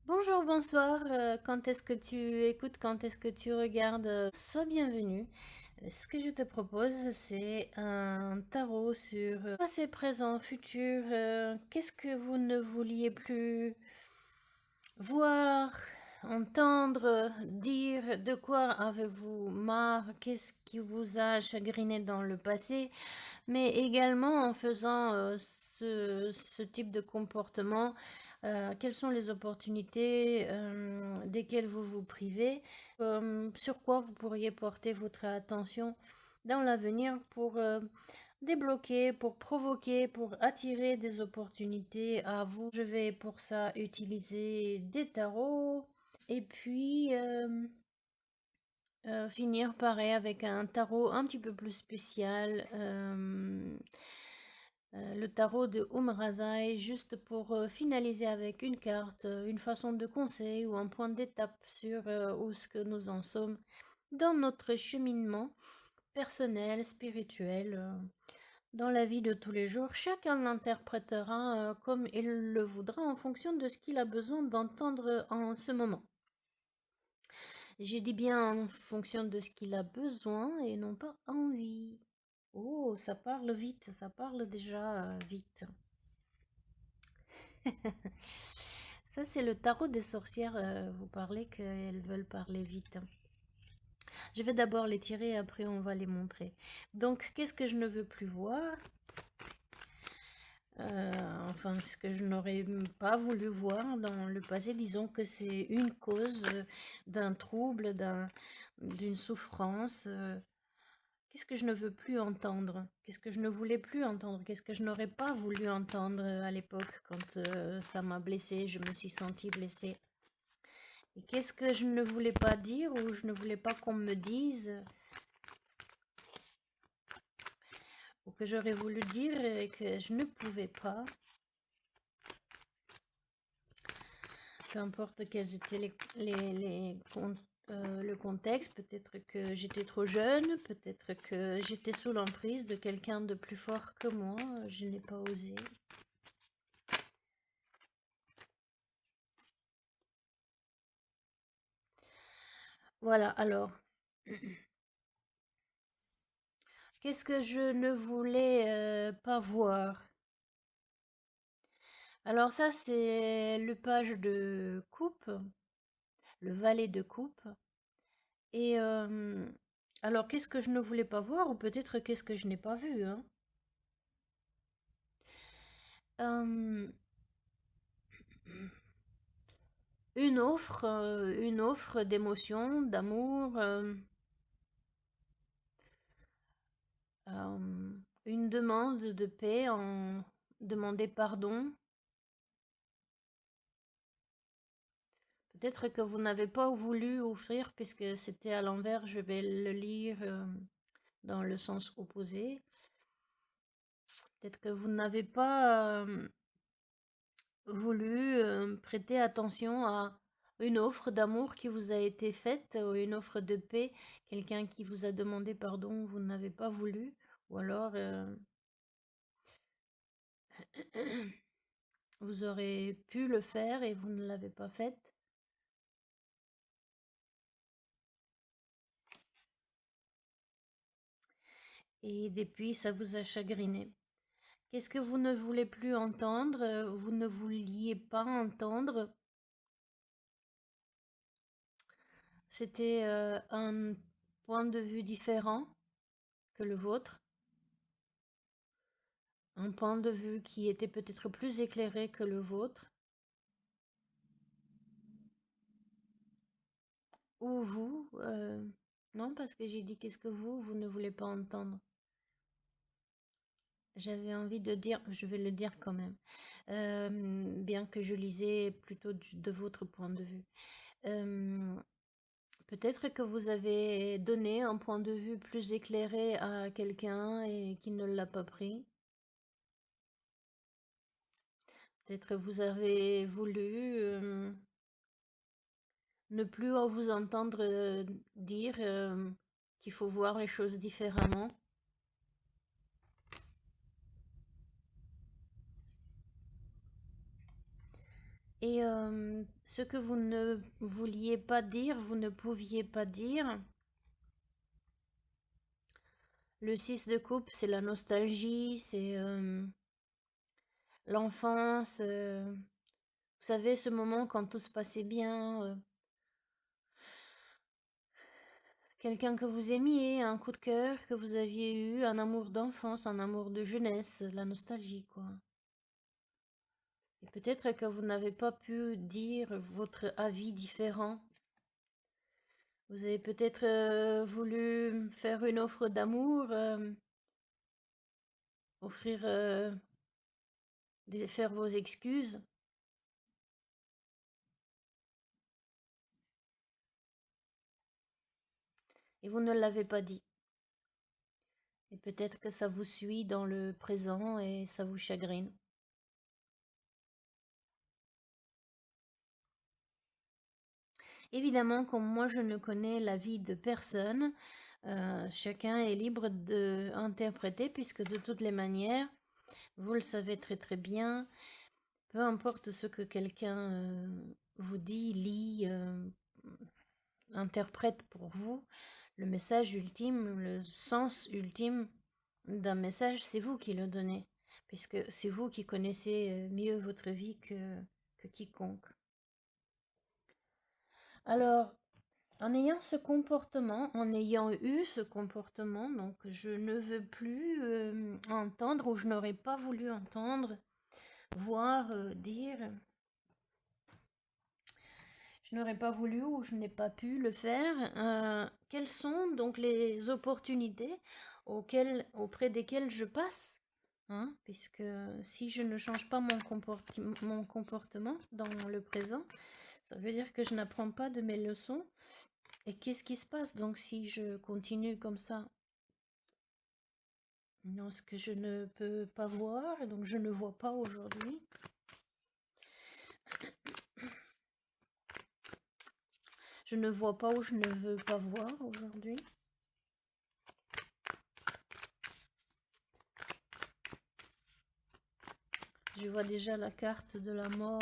Bonjour, bonsoir. Quand est-ce que tu écoutes, quand est-ce que tu regardes? Sois bienvenue. Ce que je te propose, c'est un tarot sur passé, présent, futur. Qu'est-ce que vous ne vouliez plus voir, entendre, dire? De quoi avez-vous marre? Qu'est-ce qui vous a chagriné dans le passé? Mais également en faisant ce type de comportement, quelles sont les opportunités desquelles vous vous privez? Sur quoi vous pourriez porter votre attention dans l'avenir pour débloquer, pour provoquer, pour attirer des opportunités à vous? Je vais pour ça utiliser des tarots et puis finir pareil avec un tarot un petit peu plus spécial, le tarot de Umrazai, juste pour finaliser avec une carte, une façon de conseil ou un point d'étape sur où ce que nous en sommes dans notre cheminement personnel, spirituel, dans la vie de tous les jours. Chacun l'interprétera comme il le voudra en fonction de ce qu'il a besoin d'entendre en ce moment. J'ai dit bien en fonction de ce qu'il a besoin et non pas envie. Oh, ça parle vite, ça parle déjà vite. Ça, c'est le tarot des sorcières. Vous parlez qu'elles veulent parler vite. Je vais d'abord les tirer, après on va les montrer. Donc, qu'est-ce que je ne veux plus voir? Enfin, ce que je n'aurais pas voulu voir dans le passé, disons que c'est une cause d'un trouble, d'une souffrance. Qu'est-ce que je ne veux plus entendre? Qu'est-ce que je ne voulais plus entendre? Qu'est-ce que je n'aurais pas voulu entendre à l'époque quand ça m'a blessée, je me suis sentie blessée? Et qu'est-ce que je ne voulais pas dire ou je ne voulais pas qu'on me dise ou que j'aurais voulu dire et que je ne pouvais pas? Peu importe quels étaient le contexte, peut-être que j'étais trop jeune, peut-être que j'étais sous l'emprise de quelqu'un de plus fort que moi, je n'ai pas osé. Voilà, alors, qu'est-ce que je ne voulais pas voir? Alors ça, c'est le page de coupe, le valet de coupe. Et alors, qu'est-ce que je ne voulais pas voir ou peut-être qu'est-ce que je n'ai pas vu, hein? Euh, une offre d'émotion, d'amour, une demande de paix, en demander pardon. Peut-être que vous n'avez pas voulu offrir puisque c'était à l'envers, je vais le lire dans le sens opposé. Peut-être que vous n'avez pas voulu prêter attention à une offre d'amour qui vous a été faite, ou une offre de paix, quelqu'un qui vous a demandé pardon, vous n'avez pas voulu, ou alors vous aurez pu le faire et vous ne l'avez pas fait. Et depuis, ça vous a chagriné. Qu'est-ce que vous ne voulez plus entendre, vous ne vouliez pas entendre? C'était un point de vue différent que le vôtre, un point de vue qui était peut-être plus éclairé que le vôtre, ou vous, non, parce que j'ai dit qu'est-ce que vous ne voulez pas entendre. J'avais envie de dire, je vais le dire quand même, bien que je lisais plutôt de votre point de vue. Peut-être que vous avez donné un point de vue plus éclairé à quelqu'un et qui ne l'a pas pris. Peut-être vous avez voulu ne plus vous entendre dire qu'il faut voir les choses différemment. Et ce que vous ne vouliez pas dire, vous ne pouviez pas dire. Le 6 de coupe, c'est la nostalgie, c'est l'enfance. Vous savez, ce moment quand tout se passait bien. Quelqu'un que vous aimiez, un coup de cœur que vous aviez eu, un amour d'enfance, un amour de jeunesse, la nostalgie, quoi. Et peut-être que vous n'avez pas pu dire votre avis différent. Vous avez peut-être voulu faire une offre d'amour, offrir, faire vos excuses. Et vous ne l'avez pas dit. Et peut-être que ça vous suit dans le présent et ça vous chagrine. Évidemment, comme moi je ne connais la vie de personne, chacun est libre d'interpréter puisque de toutes les manières, vous le savez très très bien, peu importe ce que quelqu'un vous dit, lit, interprète pour vous, le message ultime, le sens ultime d'un message, c'est vous qui le donnez, puisque c'est vous qui connaissez mieux votre vie que quiconque. Alors, en ayant ce comportement, en ayant eu ce comportement, donc je ne veux plus entendre ou je n'aurais pas voulu entendre, voir, dire, je n'aurais pas voulu ou je n'ai pas pu le faire. Quelles sont donc les opportunités auprès desquelles je passe, hein, puisque si je ne change pas mon comportement dans le présent, ça veut dire que je n'apprends pas de mes leçons. Et qu'est-ce qui se passe donc si je continue comme ça? Non, ce que je ne peux pas voir, donc je ne vois pas aujourd'hui. Je ne vois pas ou je ne veux pas voir aujourd'hui. Je vois déjà la carte de la mort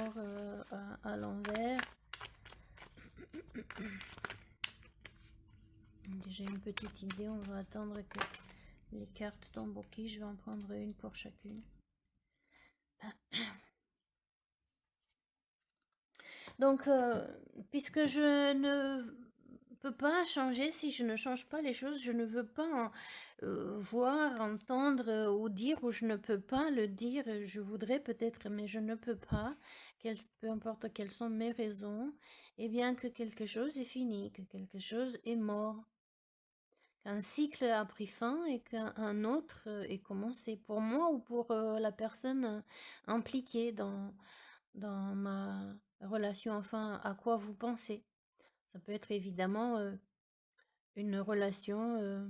à l'envers. Déjà une petite idée, on va attendre que les cartes tombent. Ok, je vais en prendre une pour chacune. Donc, puisque je ne peux pas changer, si je ne change pas les choses, je ne veux pas voir, entendre ou dire, ou je ne peux pas le dire. Je voudrais peut-être, mais je ne peux pas, peu importe quelles sont mes raisons, et bien que quelque chose est fini, que quelque chose est mort, qu'un cycle a pris fin et qu'un autre est commencé pour moi ou pour la personne impliquée dans ma relation, enfin, à quoi vous pensez. Ça peut être évidemment une relation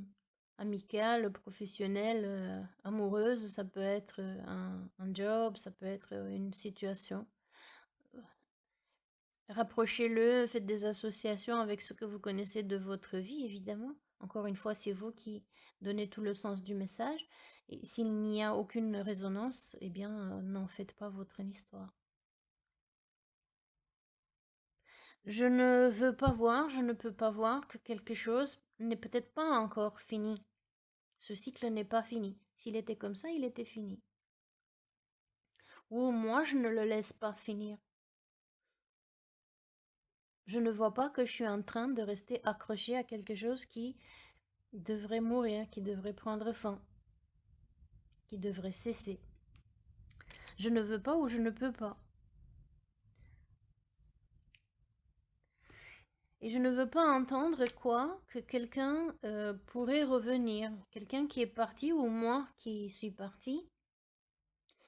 amicale, professionnelle, amoureuse, ça peut être un job, ça peut être une situation. Rapprochez-le, faites des associations avec ce que vous connaissez de votre vie, évidemment. Encore une fois, c'est vous qui donnez tout le sens du message. Et s'il n'y a aucune résonance, eh bien, n'en faites pas votre histoire. Je ne veux pas voir, je ne peux pas voir que quelque chose n'est peut-être pas encore fini. Ce cycle n'est pas fini. S'il était comme ça, il était fini. Ou moi, je ne le laisse pas finir. Je ne vois pas que je suis en train de rester accrochée à quelque chose qui devrait mourir, qui devrait prendre fin, qui devrait cesser. Je ne veux pas ou je ne peux pas. Et je ne veux pas entendre quoi que quelqu'un pourrait revenir. Quelqu'un qui est parti ou moi qui suis partie.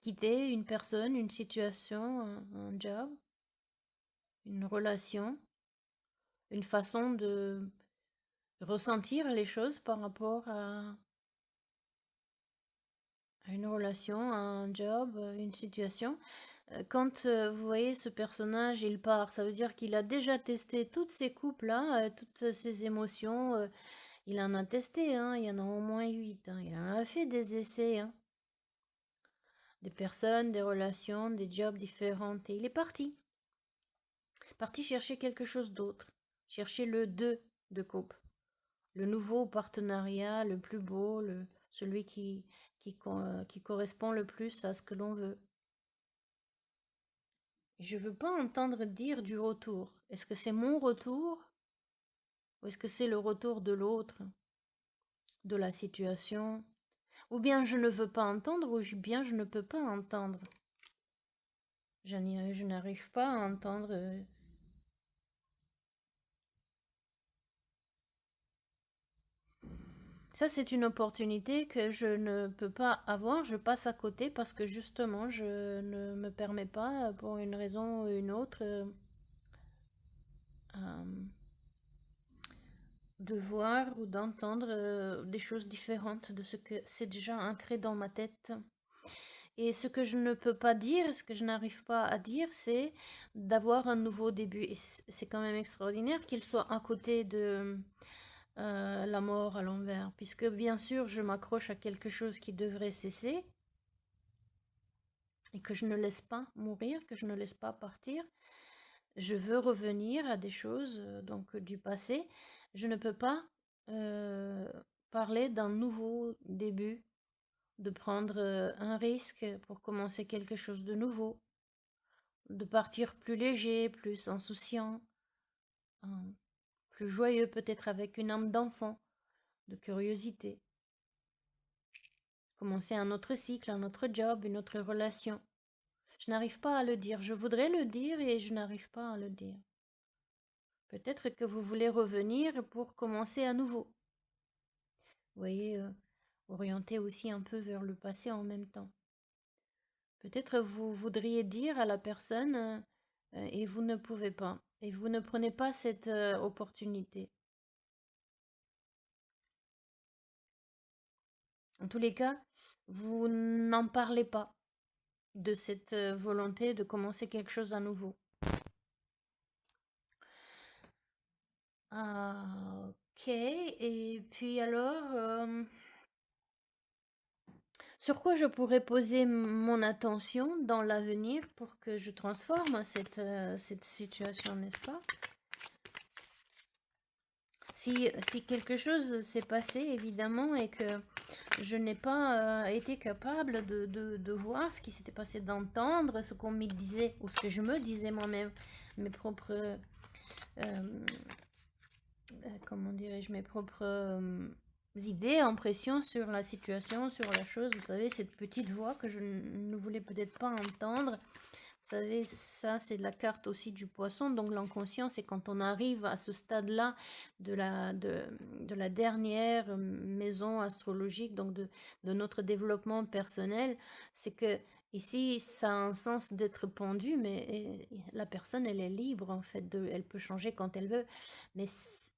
Quitter une personne, une situation, un job, une relation, une façon de ressentir les choses par rapport à une relation, à un job, une situation. Quand vous voyez ce personnage, il part, ça veut dire qu'il a déjà testé toutes ces coupes-là, toutes ces émotions. Il en a testé, hein, il y en a au moins 8. Hein, il en a fait des essais, hein, des personnes, des relations, des jobs différents. Et il est parti. parti chercher quelque chose d'autre. Chercher le 2 de coupe. Le nouveau partenariat, le plus beau, celui qui correspond le plus à ce que l'on veut. Je veux pas entendre dire du retour. Est-ce que c'est mon retour ou est-ce que c'est le retour de l'autre, de la situation? Ou bien je ne veux pas entendre ou bien je ne peux pas entendre. Je n'arrive pas à entendre. Ça, c'est une opportunité que je ne peux pas avoir. Je passe à côté parce que justement, je ne me permets pas, pour une raison ou une autre, de voir ou d'entendre des choses différentes de ce que c'est déjà ancré dans ma tête. Et ce que je ne peux pas dire, ce que je n'arrive pas à dire, c'est d'avoir un nouveau début. Et c'est quand même extraordinaire qu'il soit à côté de la mort à l'envers, puisque bien sûr, je m'accroche à quelque chose qui devrait cesser et que je ne laisse pas mourir, que je ne laisse pas partir. Je veux revenir à des choses donc du passé. Je ne peux pas parler d'un nouveau début, de prendre un risque pour commencer quelque chose de nouveau, de partir plus léger, plus insouciant, plus joyeux, peut-être avec une âme d'enfant, de curiosité. Commencer un autre cycle, un autre job, une autre relation. Je n'arrive pas à le dire. Je voudrais le dire et je n'arrive pas à le dire. Peut-être que vous voulez revenir pour commencer à nouveau. Vous voyez, orienter aussi un peu vers le passé en même temps. Peut-être vous voudriez dire à la personne et vous ne pouvez pas. Et vous ne prenez pas cette opportunité. En tous les cas, vous n'en parlez pas de cette volonté de commencer quelque chose à nouveau. Ah, ok. Et puis alors, sur quoi je pourrais poser mon attention dans l'avenir pour que je transforme cette situation, n'est-ce pas? Si quelque chose s'est passé, évidemment, et que je n'ai pas été capable de voir ce qui s'était passé, d'entendre ce qu'on me disait, ou ce que je me disais moi-même, mes propres, comment dirais-je, mes propres idées, impressions sur la situation, sur la chose. Vous savez, cette petite voix que je ne voulais peut-être pas entendre. Vous savez, ça, c'est la carte aussi du poisson. Donc, l'inconscient, c'est quand on arrive à ce stade-là de la dernière maison astrologique, donc de notre développement personnel. C'est que ici, ça a un sens d'être pendu, mais la personne, elle est libre, en fait. Elle peut changer quand elle veut. Mais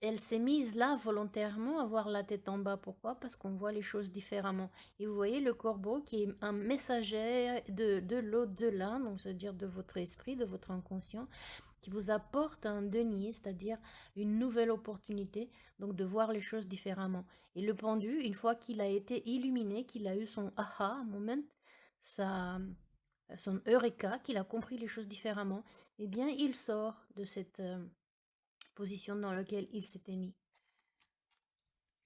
elle s'est mise là volontairement à avoir la tête en bas. Pourquoi? Parce qu'on voit les choses différemment. Et vous voyez le corbeau qui est un messager de l'au-delà, donc c'est-à-dire de votre esprit, de votre inconscient, qui vous apporte un denier, c'est-à-dire une nouvelle opportunité, donc de voir les choses différemment. Et le pendu, une fois qu'il a été illuminé, qu'il a eu son aha moment, son eureka, qu'il a compris les choses différemment, eh bien il sort de cette position dans laquelle il s'était mis.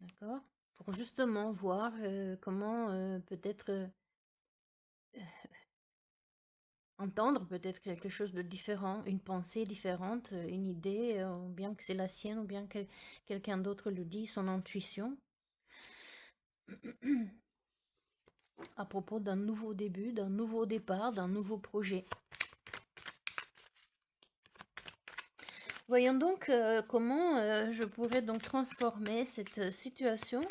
D'accord? Pour justement voir comment peut-être entendre peut-être quelque chose de différent, une pensée différente, une idée, ou bien que c'est la sienne, ou bien que quelqu'un d'autre le dit, son intuition, à propos d'un nouveau début, d'un nouveau départ, d'un nouveau projet. Voyons donc comment je pourrais donc transformer cette situation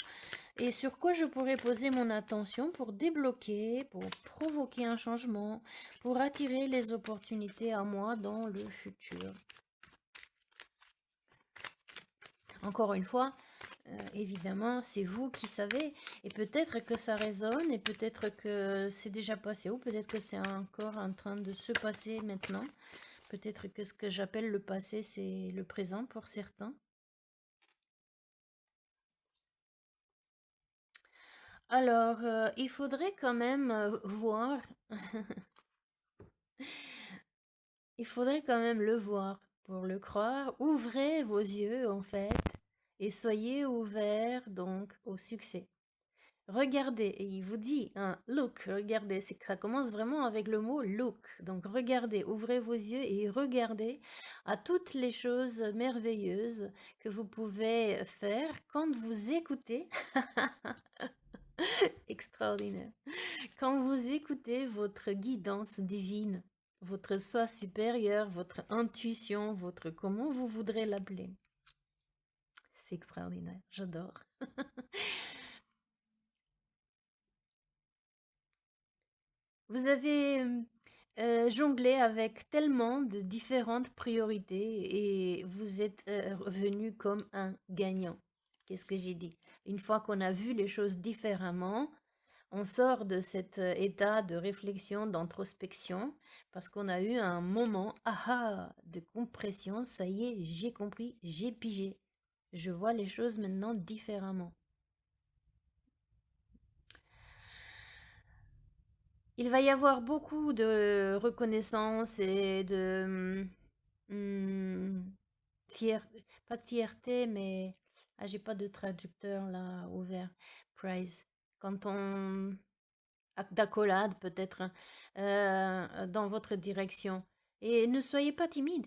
et sur quoi je pourrais poser mon attention pour débloquer, pour provoquer un changement, pour attirer les opportunités à moi dans le futur. Encore une fois, évidemment, c'est vous qui savez, et peut-être que ça résonne, et peut-être que c'est déjà passé, ou peut-être que c'est encore en train de se passer maintenant. Peut-être que ce que j'appelle le passé, c'est le présent pour certains. Alors, il faudrait quand même voir, il faudrait quand même le voir, pour le croire, ouvrez vos yeux en fait et soyez ouverts donc au succès. Regardez, et il vous dit, hein, look, regardez, c'est que ça commence vraiment avec le mot look. Donc regardez, ouvrez vos yeux et regardez à toutes les choses merveilleuses que vous pouvez faire quand vous écoutez. Extraordinaire. Quand vous écoutez votre guidance divine, votre soi supérieur, votre intuition, votre comment vous voudrez l'appeler. C'est extraordinaire, j'adore. Vous avez jonglé avec tellement de différentes priorités et vous êtes revenu comme un gagnant. Qu'est-ce que j'ai dit? Une fois qu'on a vu les choses différemment, on sort de cet état de réflexion, d'introspection, parce qu'on a eu un moment, de compression. Ça y est, j'ai compris, j'ai pigé. Je vois les choses maintenant différemment. Il va y avoir beaucoup de reconnaissance et de pas de fierté, mais j'ai pas de traducteur là ouvert. Prize. Quand on d'accolade peut-être dans votre direction. Et ne soyez pas timide.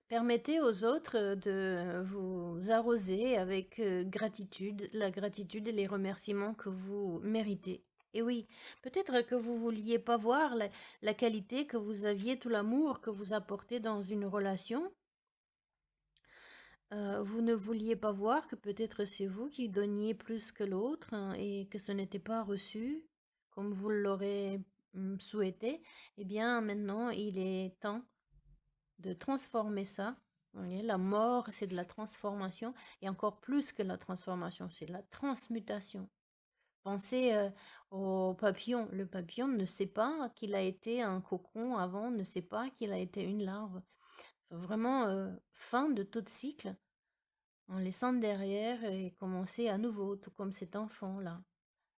Permettez aux autres de vous arroser avec gratitude, la gratitude et les remerciements que vous méritez. Et oui, peut-être que vous vouliez pas voir la qualité que vous aviez, tout l'amour que vous apportez dans une relation. Vous ne vouliez pas voir que peut-être c'est vous qui donniez plus que l'autre, hein, et que ce n'était pas reçu comme vous l'aurez souhaité. Eh bien, maintenant, il est temps de transformer ça. Vous voyez, la mort, c'est de la transformation, et encore plus que la transformation, c'est de la transmutation. Pensez au papillon. Le papillon ne sait pas qu'il a été un cocon avant, ne sait pas qu'il a été une larve. Vraiment, fin de tout cycle, en laissant derrière et commencer à nouveau, tout comme cet enfant-là,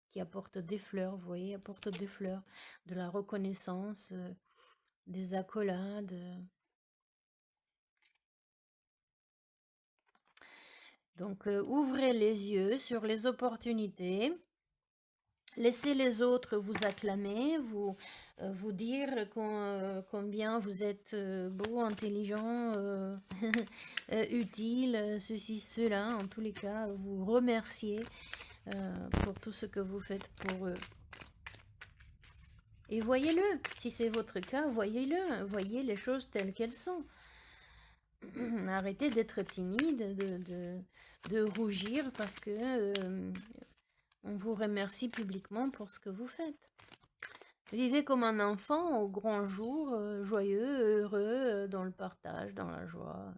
qui apporte des fleurs, vous voyez, apporte des fleurs, de la reconnaissance, des accolades. Donc, ouvrez les yeux sur les opportunités. Laissez les autres vous acclamer, vous dire combien vous êtes beau, intelligent, utile, ceci, cela. En tous les cas, vous remerciez pour tout ce que vous faites pour eux. Et voyez-le, si c'est votre cas, voyez-le, voyez les choses telles qu'elles sont. Arrêtez d'être timide, de rougir parce que on vous remercie publiquement pour ce que vous faites. Vivez comme un enfant au grand jour, joyeux, heureux, dans le partage, dans la joie.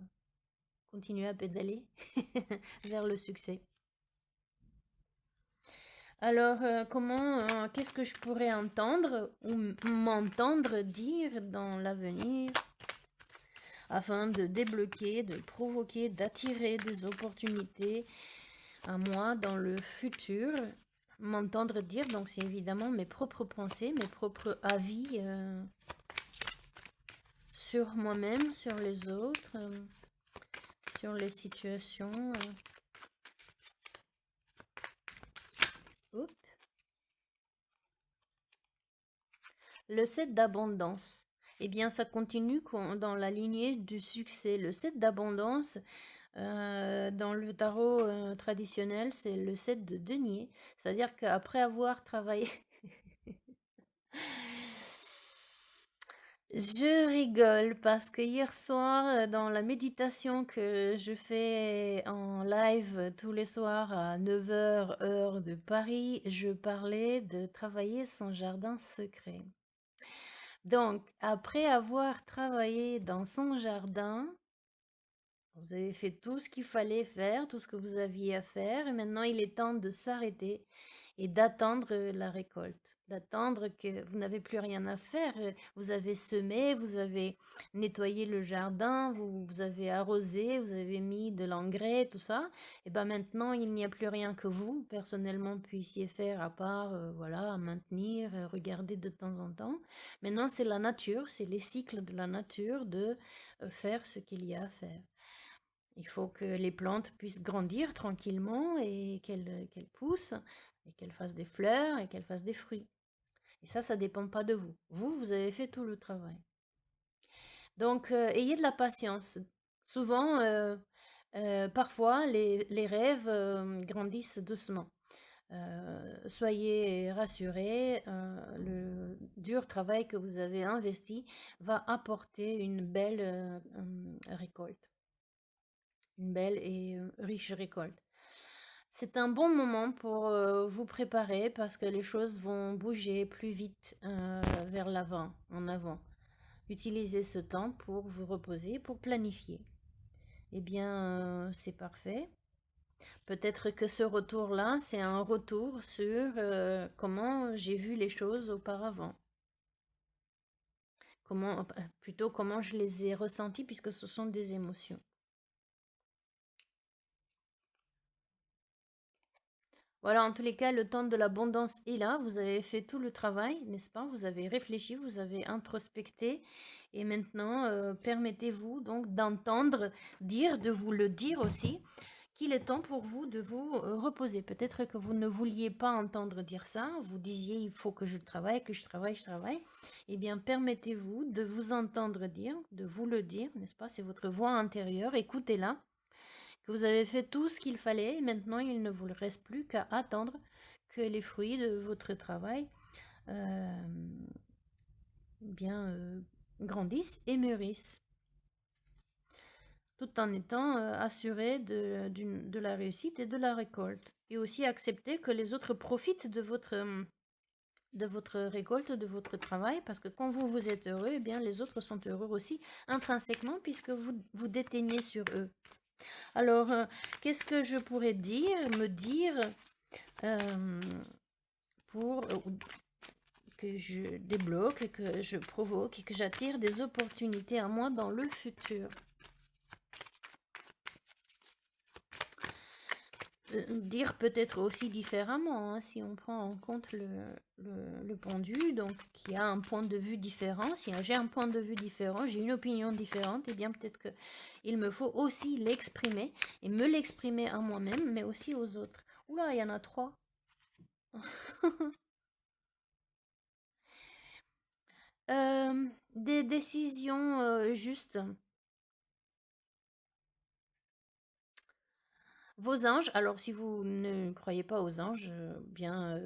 Continuez à pédaler vers le succès. Alors, qu'est-ce que je pourrais entendre ou m'entendre dire dans l'avenir afin de débloquer, de provoquer, d'attirer des opportunités à moi dans le futur? M'entendre dire, donc c'est évidemment mes propres pensées, mes propres avis sur moi-même, sur les autres, sur les situations. Oups. Le 7 d'abondance. Eh bien, ça continue dans la lignée du succès. Le 7 d'abondance, dans le tarot traditionnel, c'est le 7 de denier. C'est-à-dire qu'après avoir travaillé... Je rigole parce que hier soir, dans la méditation que je fais en live tous les soirs à 9h heure de Paris, je parlais de travailler son jardin secret. Donc, après avoir travaillé dans son jardin, vous avez fait tout ce qu'il fallait faire, tout ce que vous aviez à faire, et maintenant il est temps de s'arrêter et d'attendre la récolte, d'attendre que vous n'avez plus rien à faire. Vous avez semé, vous avez nettoyé le jardin, vous avez arrosé, vous avez mis de l'engrais, tout ça. Et ben maintenant, il n'y a plus rien que vous, personnellement, puissiez faire à part, voilà, maintenir, regarder de temps en temps. Maintenant, c'est la nature, c'est les cycles de la nature de faire ce qu'il y a à faire. Il faut que les plantes puissent grandir tranquillement et qu'elles poussent et qu'elles fassent des fleurs et qu'elles fassent des fruits. Et ça dépend pas de vous. Vous avez fait tout le travail. Donc, ayez de la patience. Souvent, parfois, les rêves grandissent doucement. Soyez rassurés, le dur travail que vous avez investi va apporter une belle récolte, une belle et riche récolte. C'est un bon moment pour vous préparer parce que les choses vont bouger plus vite vers l'avant, en avant. Utilisez ce temps pour vous reposer, pour planifier. Eh bien, c'est parfait. Peut-être que ce retour-là, c'est un retour sur comment j'ai vu les choses auparavant. Plutôt comment je les ai ressenties puisque ce sont des émotions. Voilà, en tous les cas, le temps de l'abondance est là. Vous avez fait tout le travail, n'est-ce pas? Vous avez réfléchi, vous avez introspecté. Et maintenant, permettez-vous donc d'entendre dire, de vous le dire aussi, qu'il est temps pour vous de vous reposer. Peut-être que vous ne vouliez pas entendre dire ça. Vous disiez, il faut que je travaille, que je travaille, je travaille. Eh bien, permettez-vous de vous entendre dire, de vous le dire, n'est-ce pas? C'est votre voix intérieure. Écoutez-la, que vous avez fait tout ce qu'il fallait et maintenant il ne vous reste plus qu'à attendre que les fruits de votre travail bien grandissent et mûrissent, tout en étant assuré de la réussite et de la récolte. Et aussi accepter que les autres profitent de votre récolte, de votre travail, parce que quand vous êtes heureux, eh bien les autres sont heureux aussi intrinsèquement puisque vous déteignez sur eux. Alors, qu'est-ce que je pourrais me dire pour que je débloque, que je provoque et que j'attire des opportunités à moi dans le futur? Dire peut-être aussi différemment, hein, si on prend en compte le pendu, donc qui a un point de vue différent. Si j'ai un point de vue différent, j'ai une opinion différente, et bien peut-être qu'il me faut aussi l'exprimer et me l'exprimer à moi-même, mais aussi aux autres. Oula, il y en a 3. Des décisions justes. Vos anges, alors si vous ne croyez pas aux anges, bien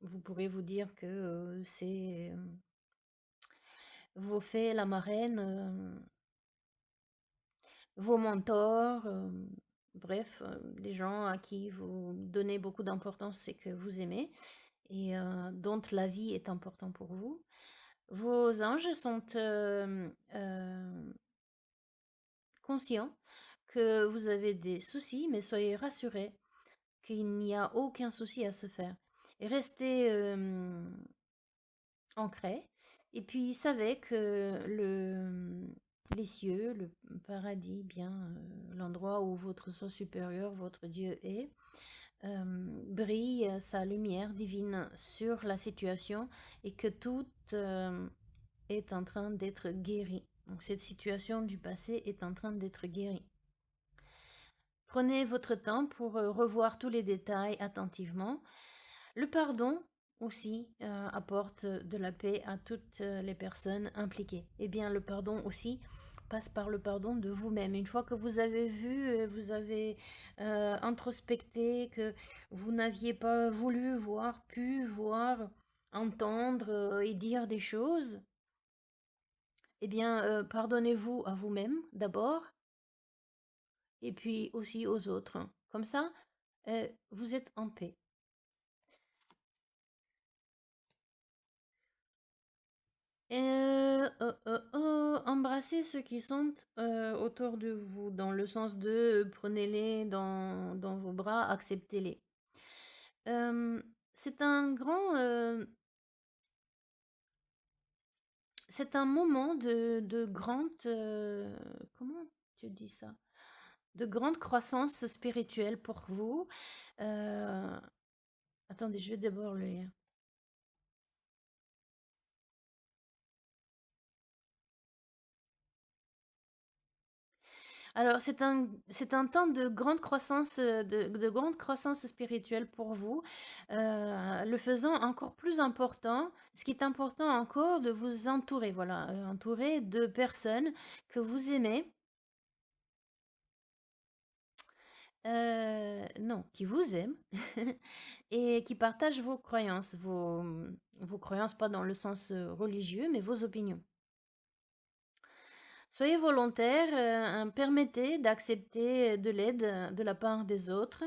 vous pourrez vous dire que c'est vos fées, la marraine, vos mentors, bref, les gens à qui vous donnez beaucoup d'importance et que vous aimez et dont la vie est importante pour vous. Vos anges sont conscients que vous avez des soucis, mais soyez rassurés qu'il n'y a aucun souci à se faire. Et restez ancré. Et puis savez que les cieux, le paradis, bien l'endroit où votre soi supérieur, votre Dieu est, brille sa lumière divine sur la situation et que tout est en train d'être guéri. Donc cette situation du passé est en train d'être guérie. Prenez votre temps pour revoir tous les détails attentivement. Le pardon aussi apporte de la paix à toutes les personnes impliquées. Eh bien, le pardon aussi passe par le pardon de vous-même. Une fois que vous avez vu, vous avez introspecté, que vous n'aviez pas voulu voir, pu voir, entendre et dire des choses, eh bien, pardonnez-vous à vous-même d'abord et puis aussi aux autres. Comme ça, vous êtes en paix. Embrassez ceux qui sont autour de vous, dans le sens de prenez-les dans vos bras, acceptez-les. c'est un grand, c'est un moment de grande, comment tu dis ça? De grande croissance spirituelle pour vous. Heu, attendez, je vais d'abord lire. Alors, c'est un temps de grande croissance, de grande croissance spirituelle pour vous, le faisant encore plus important. Ce qui est important encore, de vous entourer, voilà, entourer de personnes que vous aimez, non, qui vous aiment et qui partagent vos croyances, vos croyances, pas dans le sens, religieux, mais vos opinions. Soyez volontaire, permettez d'accepter de l'aide, de la part des autres.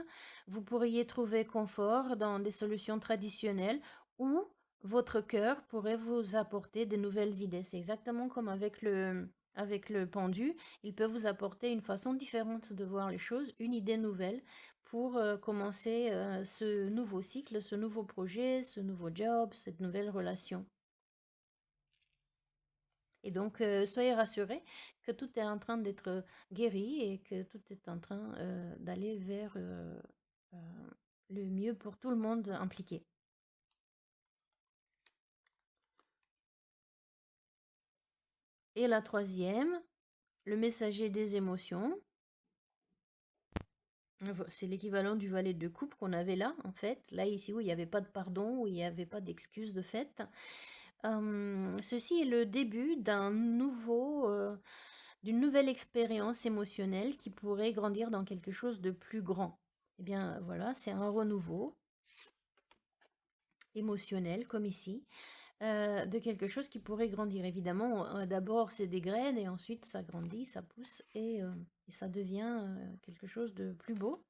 Vous pourriez trouver confort dans des solutions traditionnelles ou votre cœur pourrait vous apporter des nouvelles idées. C'est exactement comme avec le pendu, il peut vous apporter une façon différente de voir les choses, une idée nouvelle pour, commencer, ce nouveau cycle, ce nouveau projet, ce nouveau job, cette nouvelle relation. Et donc, soyez rassurés que tout est en train d'être guéri et que tout est en train, d'aller vers, heu, le mieux pour tout le monde impliqué. Et la troisième, le messager des émotions. C'est l'équivalent du valet de coupe qu'on avait là, en fait. Là, ici, où il y avait pas de pardon, où il y avait pas d'excuse de fait. Ceci est le début d'une nouvelle expérience émotionnelle qui pourrait grandir dans quelque chose de plus grand. Eh bien, voilà, c'est un renouveau émotionnel, comme ici, de quelque chose qui pourrait grandir. Évidemment, d'abord, c'est des graines et ensuite, ça grandit, ça pousse et ça devient quelque chose de plus beau.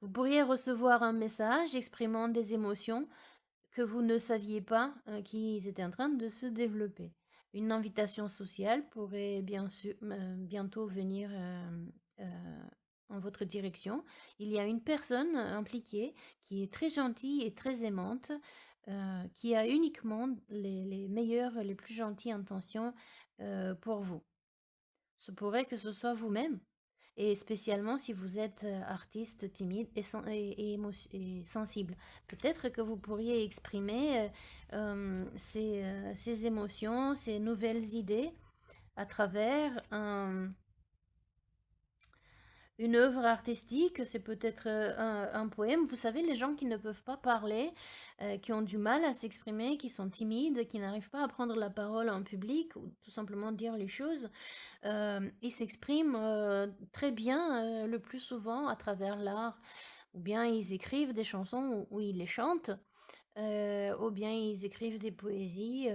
Vous pourriez recevoir un message exprimant des émotions que vous ne saviez pas qu'ils étaient en train de se développer. Une invitation sociale pourrait bien sûr, bientôt venir en votre direction. Il y a une personne impliquée qui est très gentille et très aimante, qui a uniquement les meilleures, les plus gentilles intentions pour vous. Ce pourrait que ce soit vous-même. Et spécialement si vous êtes artiste timide et sensible. Peut-être que vous pourriez exprimer ces émotions, ces nouvelles idées à travers une œuvre artistique, c'est peut-être un poème. Vous savez, les gens qui ne peuvent pas parler, qui ont du mal à s'exprimer, qui sont timides, qui n'arrivent pas à prendre la parole en public ou tout simplement dire les choses, ils s'expriment très bien le plus souvent à travers l'art. Ou bien ils écrivent des chansons où ils les chantent, ou bien ils écrivent des poésies,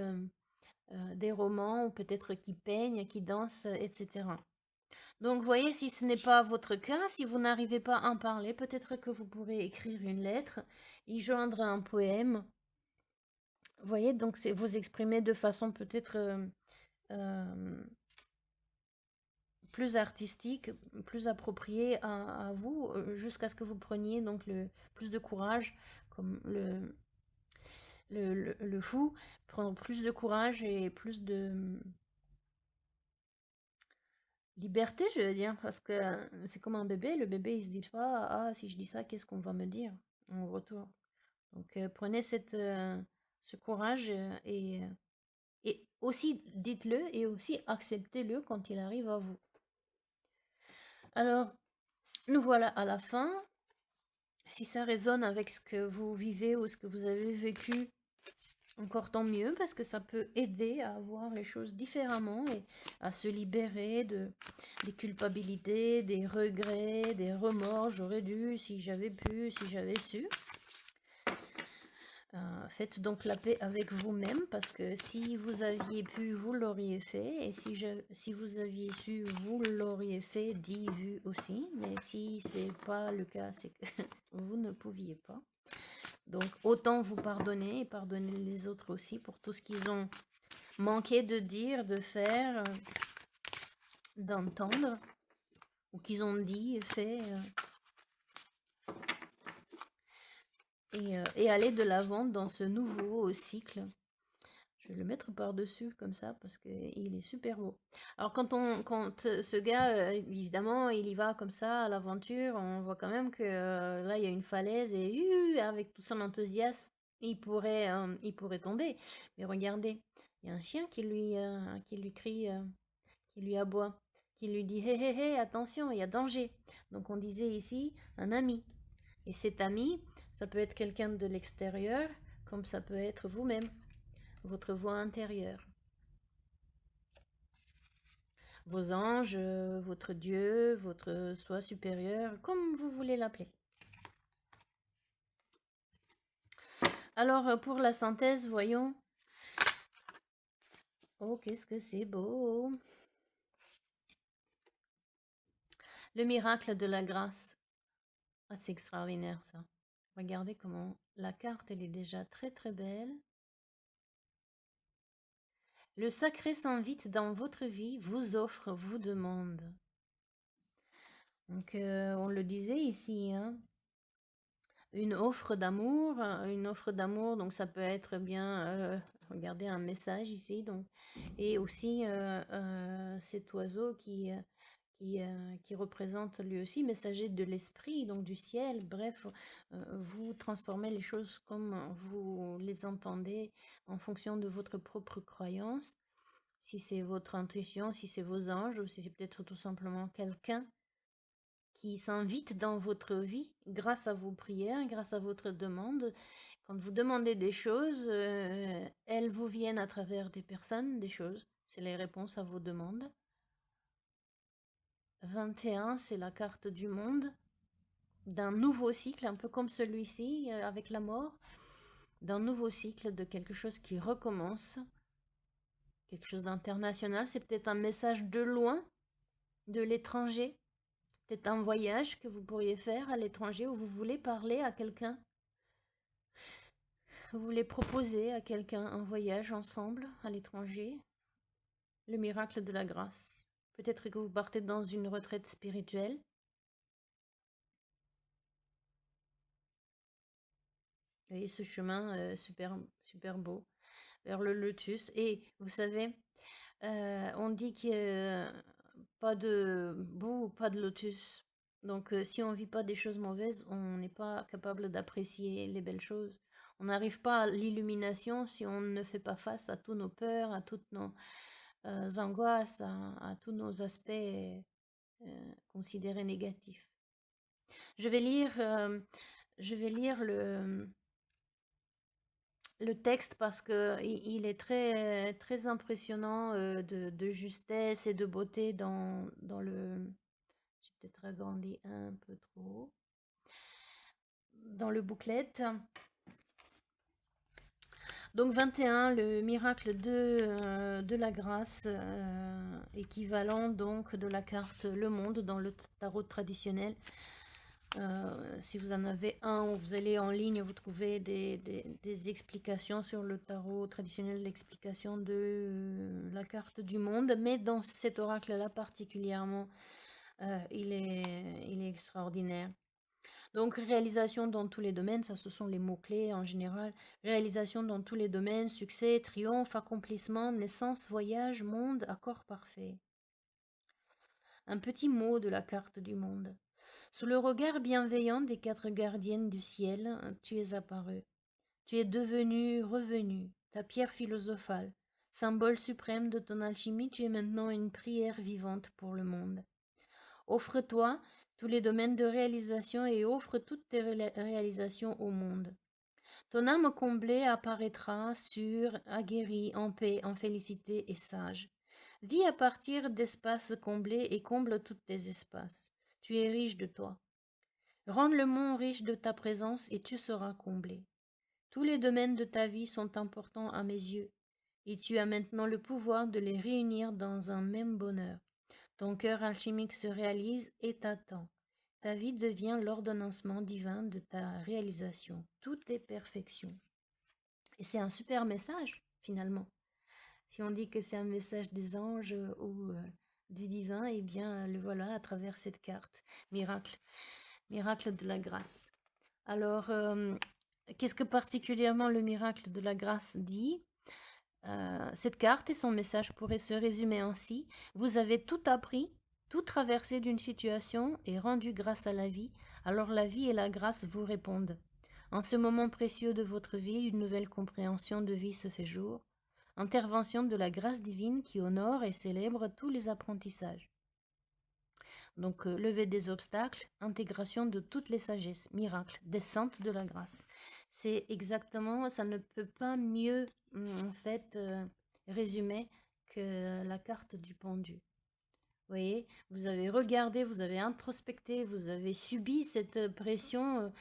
des romans, ou peut-être qu'ils peignent, qu'ils dansent, etc. Donc, voyez, si ce n'est pas votre cas, si vous n'arrivez pas à en parler, peut-être que vous pourrez écrire une lettre, y joindre un poème. Vous voyez, donc c'est vous exprimer de façon peut-être euh, plus artistique, plus appropriée à vous, jusqu'à ce que vous preniez donc plus de courage, comme le fou, prendre plus de courage et plus de liberté, je veux dire, parce que c'est comme un bébé. Le bébé, il se dit pas, ah, si je dis ça, qu'est-ce qu'on va me dire en retour? Donc, prenez ce courage et aussi dites-le et aussi acceptez-le quand il arrive à vous. Alors, nous voilà à la fin. Si ça résonne avec ce que vous vivez ou ce que vous avez vécu, encore tant mieux, parce que ça peut aider à voir les choses différemment et à se libérer des culpabilités, des regrets, des remords. J'aurais dû, si j'avais pu, si j'avais su. Faites donc la paix avec vous-même, parce que si vous aviez pu, vous l'auriez fait. Et si vous aviez su, vous l'auriez fait, dit, vu aussi. Mais si c'est pas le cas, c'est que vous ne pouviez pas. Donc, autant vous pardonner et pardonner les autres aussi pour tout ce qu'ils ont manqué de dire, de faire, d'entendre, ou qu'ils ont dit, fait. et aller de l'avant dans ce nouveau cycle. Je vais le mettre par-dessus comme ça parce qu'il est super beau. Alors quand ce gars, évidemment, il y va comme ça à l'aventure, on voit quand même que là, il y a une falaise et avec tout son enthousiasme, il pourrait tomber. Mais regardez, il y a un chien qui lui crie, qui lui aboie, qui lui dit hé hé hé, attention, il y a danger. Donc on disait ici un ami. Et cet ami, ça peut être quelqu'un de l'extérieur, comme ça peut être vous-même, votre voix intérieure. Vos anges, votre Dieu, votre soi supérieur, comme vous voulez l'appeler. Alors, pour la synthèse, voyons. Oh, qu'est-ce que c'est beau! Le miracle de la grâce. Ah, c'est extraordinaire, ça. Regardez comment la carte, elle est déjà très très belle. Le sacré s'invite dans votre vie, vous offre, vous demande. Donc, on le disait ici, hein, une offre d'amour, donc ça peut être bien, regardez un message ici, donc, et aussi cet oiseau qui représente lui aussi messager de l'esprit, donc du ciel. Bref, vous transformez les choses comme vous les entendez en fonction de votre propre croyance. Si c'est votre intuition, si c'est vos anges, ou si c'est peut-être tout simplement quelqu'un qui s'invite dans votre vie grâce à vos prières, grâce à votre demande. Quand vous demandez des choses, elles vous viennent à travers des personnes, des choses. C'est les réponses à vos demandes. 21, c'est la carte du monde, d'un nouveau cycle, un peu comme celui-ci, avec la mort, d'un nouveau cycle, de quelque chose qui recommence, quelque chose d'international. C'est peut-être un message de loin, de l'étranger, peut-être un voyage que vous pourriez faire à l'étranger où vous voulez parler à quelqu'un. Vous voulez proposer à quelqu'un un voyage ensemble à l'étranger. Le miracle de la grâce. Peut-être que vous partez dans une retraite spirituelle. Et ce chemin super, super beau vers le lotus. Et vous savez, on dit qu'il n'y a pas de boue, pas de lotus. Donc si on ne vit pas des choses mauvaises, on n'est pas capable d'apprécier les belles choses. On n'arrive pas à l'illumination si on ne fait pas face à tous nos peurs, à toutes nos angoisses, à tous nos aspects considérés négatifs. Je vais lire, le texte parce que il est très, très impressionnant de justesse et de beauté dans le... J'ai peut-être agrandi un peu trop. Dans le booklet. Donc 21, le miracle de la grâce, équivalent donc de la carte Le Monde dans le tarot traditionnel. Si vous en avez un ou vous allez en ligne, vous trouvez des explications sur le tarot traditionnel, l'explication de la carte du monde. Mais dans cet oracle-là particulièrement, il est extraordinaire. Donc, réalisation dans tous les domaines, ça ce sont les mots-clés en général. Réalisation dans tous les domaines, succès, triomphe, accomplissement, naissance, voyage, monde, accord parfait. Un petit mot de la carte du monde. Sous le regard bienveillant des 4 gardiennes du ciel, tu es apparu. Tu es devenu, revenu, ta pierre philosophale. Symbole suprême de ton alchimie, tu es maintenant une prière vivante pour le monde. Offre-toi tous les domaines de réalisation et offre toutes tes réalisations au monde. Ton âme comblée apparaîtra sûre, aguerrie, en paix, en félicité et sage. Vis à partir d'espaces comblés et comble tous tes espaces. Tu es riche de toi. Rends le monde riche de ta présence et tu seras comblé. Tous les domaines de ta vie sont importants à mes yeux, et tu as maintenant le pouvoir de les réunir dans un même bonheur. Ton cœur alchimique se réalise et t'attend. Ta vie devient l'ordonnancement divin de ta réalisation. Tout est perfection. Et c'est un super message, finalement. Si on dit que c'est un message des anges ou du divin, eh bien, le voilà à travers cette carte. Miracle. Miracle de la grâce. Alors, Qu'est-ce que particulièrement le miracle de la grâce dit? Cette carte et son message pourraient se résumer ainsi: vous avez tout appris, tout traversé d'une situation et rendu grâce à la vie, alors la vie et la grâce vous répondent. En ce moment précieux de votre vie, une nouvelle compréhension de vie se fait jour. Intervention de la grâce divine qui honore et célèbre tous les apprentissages. Donc, lever des obstacles, intégration de toutes les sagesses, miracle, descente de la grâce. C'est exactement, ça ne peut pas mieux, en fait, résumer que la carte du pendu. Vous voyez, vous avez regardé, vous avez introspecté, vous avez subi cette pression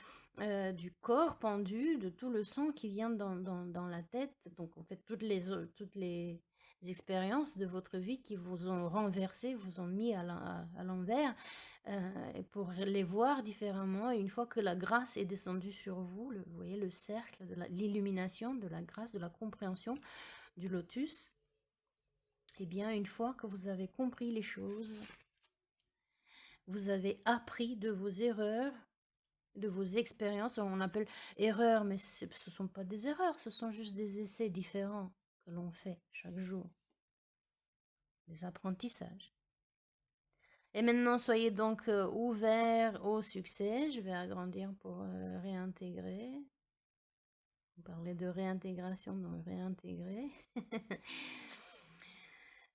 du corps pendu, de tout le sang qui vient dans la tête. Donc, en fait, toutes les expériences de votre vie qui vous ont renversé, vous ont mis à l'envers, et pour les voir différemment. Et une fois que la grâce est descendue sur vous, vous voyez le cercle de l'illumination, de la grâce, de la compréhension du lotus, et bien, une fois que vous avez compris les choses, vous avez appris de vos erreurs, de vos expériences. On appelle erreurs, mais ce ne sont pas des erreurs, ce sont juste des essais différents que l'on fait chaque jour, des apprentissages. Et maintenant, soyez donc ouverts au succès. Je vais agrandir pour réintégrer. On parlait de réintégration, donc réintégrer.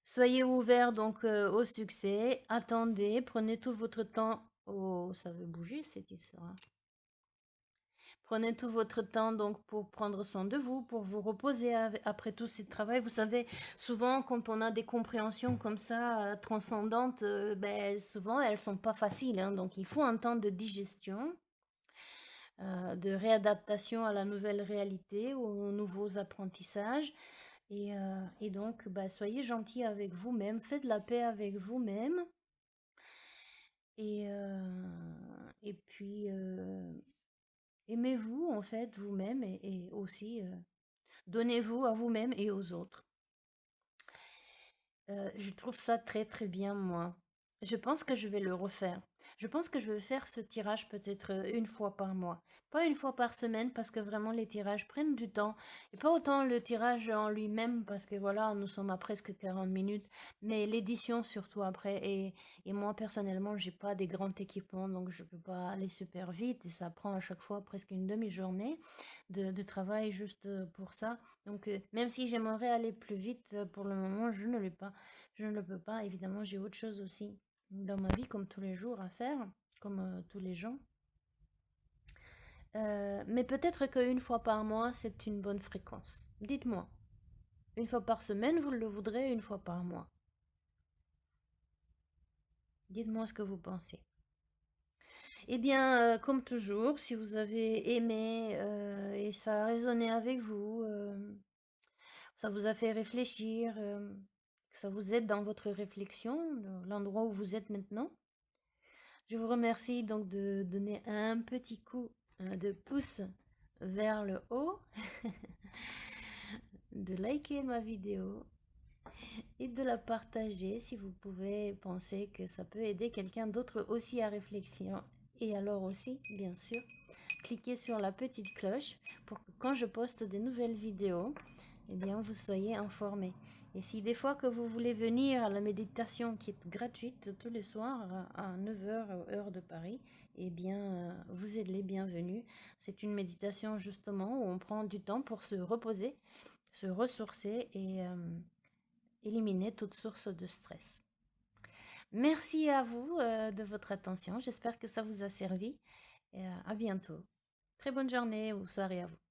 Soyez ouverts donc au succès. Attendez, prenez tout votre temps. Oh, ça veut bouger cette histoire. Prenez tout votre temps donc pour prendre soin de vous, pour vous reposer après tout ce travail. Vous savez, souvent quand on a des compréhensions comme ça transcendantes, ben, souvent elles sont pas faciles, hein. Donc il faut un temps de digestion, de réadaptation à la nouvelle réalité, aux nouveaux apprentissages. Et donc, bah, soyez gentil avec vous-même, faites la paix avec vous-même. Et puis, aimez-vous en fait vous-même et aussi donnez-vous à vous-même et aux autres. Je trouve ça très très bien moi. Je pense que je vais le refaire. Je pense que je vais faire ce tirage peut-être une fois par mois. Pas une fois par semaine parce que vraiment les tirages prennent du temps. Et pas autant le tirage en lui-même parce que voilà, nous sommes à presque 40 minutes. Mais l'édition surtout après. Et moi personnellement, j'ai pas des grands équipements donc je peux pas aller super vite. Et ça prend à chaque fois presque une demi-journée de travail juste pour ça. Donc même si j'aimerais aller plus vite, pour le moment, je ne l'ai pas. Je ne le peux pas. Évidemment, j'ai autre chose aussi dans ma vie, comme tous les jours, à faire, comme tous les gens. Mais peut-être qu'une fois par mois, c'est une bonne fréquence. Dites-moi. Une fois par semaine, vous le voudrez une fois par mois. Dites-moi ce que vous pensez. Eh bien, comme toujours, si vous avez aimé et ça a résonné avec vous, ça vous a fait réfléchir, que ça vous aide dans votre réflexion, dans l'endroit où vous êtes maintenant. Je vous remercie donc de donner un petit coup de pouce vers le haut, de liker ma vidéo et de la partager si vous pouvez penser que ça peut aider quelqu'un d'autre aussi à réflexion. Et alors aussi, bien sûr, cliquez sur la petite cloche pour que quand je poste des nouvelles vidéos, eh bien, vous soyez informés. Et si des fois que vous voulez venir à la méditation qui est gratuite tous les soirs à 9h heure de Paris, eh bien, vous êtes les bienvenus. C'est une méditation justement où on prend du temps pour se reposer, se ressourcer et éliminer toute source de stress. Merci à vous de votre attention. J'espère que ça vous a servi. Et à bientôt. Très bonne journée ou soirée à vous.